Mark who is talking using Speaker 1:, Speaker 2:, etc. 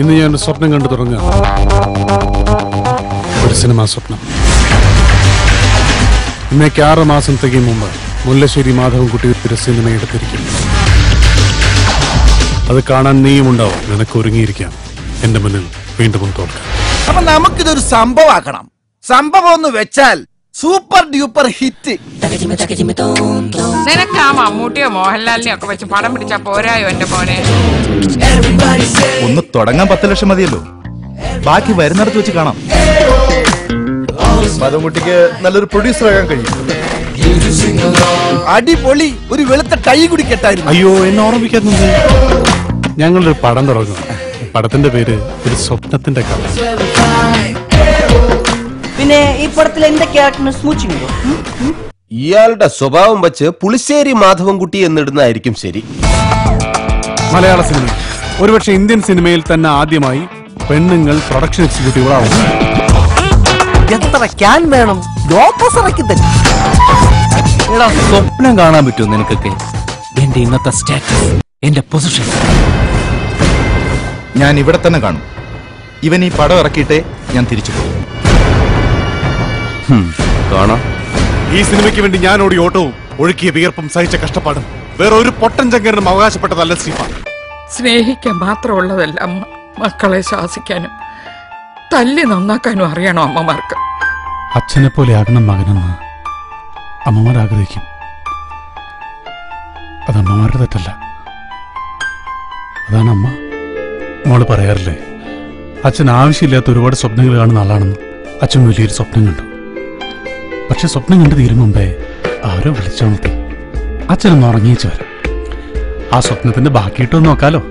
Speaker 1: ഇന്ന് ഞാൻ ഒരു സ്വപ്നം കണ്ടു തുടങ്ങുക. ഒരു സിനിമാ സ്വപ്നം. ഇന്നേക്ക് 6 മാസം തികയും മുമ്പ് മുല്ലശ്ശേരി മാധവൻകുട്ടി ഒരു സിനിമ എടുത്തിരിക്കും. അത് കാണാൻ നീയും ഉണ്ടാവും. നിനക്ക് ഒരുങ്ങിയിരിക്കാം എന്റെ മുന്നിൽ വീണ്ടും തോൽക്കാൻ.
Speaker 2: അപ്പൊ നമുക്കിതൊരു സംഭവമാക്കണം. സംഭവം എന്ന് വെച്ചാൽ സൂപ്പർ ഡ്യൂപ്പർ ഹിറ്റ്.
Speaker 3: നിനക്ക് ആ മമ്മൂട്ടിയോ മോഹൻലാലിനെയോ ഒക്കെ വെച്ച് പടം പിടിച്ചാ പോരായോ എന്റെ മോനെ?
Speaker 4: ഒന്ന് തുടങ്ങാൻ 10 ലക്ഷം മതിയല്ലോ, ബാക്കി വരുന്നിടത്ത് വെച്ച് കാണാം. മാധവൻകുട്ടിക്ക് നല്ലൊരു പ്രൊഡ്യൂസർ ആകാൻ കഴിയും.
Speaker 2: അടിപൊളി. ഒരു വെളുത്ത ടൈ കൂടി കെട്ടായിരുന്നു.
Speaker 1: അയ്യോ, എന്നെ ഓർമ്മിക്കാറുണ്ട്. ഞങ്ങളൊരു പടം തുടങ്ങും. പടത്തിന്റെ പേര് ഒരു സ്വപ്നത്തിന്റെ കഥ.
Speaker 5: പിന്നെ ഈ പടത്തിൽ എന്റെ ക്യാരക്ടറിന് സ്മൂച്ചിങ്.
Speaker 6: ഇയാളുടെ സ്വഭാവം വെച്ച് പുളിശ്ശേരി മാധവൻകുട്ടി എന്നിടുന്നതായിരിക്കും ശരി.
Speaker 1: മലയാള സിനിമ, ഒരുപക്ഷെ ഇന്ത്യൻ സിനിമയിൽ തന്നെ ആദ്യമായി പെണ്ണുങ്ങൾ പ്രൊഡക്ഷൻ എക്സിക്യൂട്ടീവുകളാവും.
Speaker 5: എത്ര ക്യാൻ വേണം?
Speaker 7: സ്വപ്നം കാണാൻ പറ്റുമോ നിനക്കൊക്കെ? എന്റെ ഇന്നത്തെ സ്റ്റാറ്റസ്, എന്റെ പൊസിഷൻ
Speaker 4: ഞാൻ ഇവിടെ തന്നെ കാണും. ഇവൻ ഈ പടം ഇറക്കിയിട്ടേ ഞാൻ തിരിച്ചു പോകും.
Speaker 6: കാണാം.
Speaker 1: ഈ സിനിമയ്ക്ക് വേണ്ടി ഞാൻ ഓടി ഓട്ടവും ഒഴുക്കിയ വിയർപ്പും സഹിച്ച കഷ്ടപ്പാടും വേറെ ഒരു പൊട്ടൻ ചങ്കരനും അവകാശപ്പെട്ടതല്ല സ്റ്റീഫ.
Speaker 3: സ്നേഹിക്കാൻ മാത്രമുള്ളതല്ല അമ്മ, മക്കളെ ശാസിക്കാനും തല്ലി നന്നാക്കാനും അറിയണോ അമ്മമാർക്ക്?
Speaker 1: അച്ഛനെ പോലെ ആകണം മകനെന്ന് അമ്മമാർ ആഗ്രഹിക്കും. അത് അമ്മമാരുടെ തെറ്റല്ല. അതാണ് അമ്മ മോള് പറയാറില്ലേ, അച്ഛൻ ആവശ്യമില്ലാത്ത ഒരുപാട് സ്വപ്നങ്ങൾ കാണുന്ന ആളാണെന്ന്. അച്ഛൻ വലിയൊരു സ്വപ്നം കണ്ടു. പക്ഷെ സ്വപ്നം കണ്ടു തീരും മുമ്പേ ആരോ വിളിച്ചോണത്തി. അച്ഛനൊന്ന് ഉറങ്ങിയേച്ചു വരാം. ആ സ്വപ്നത്തിന്റെ ബാക്കിയിട്ടോ നോക്കാലോ.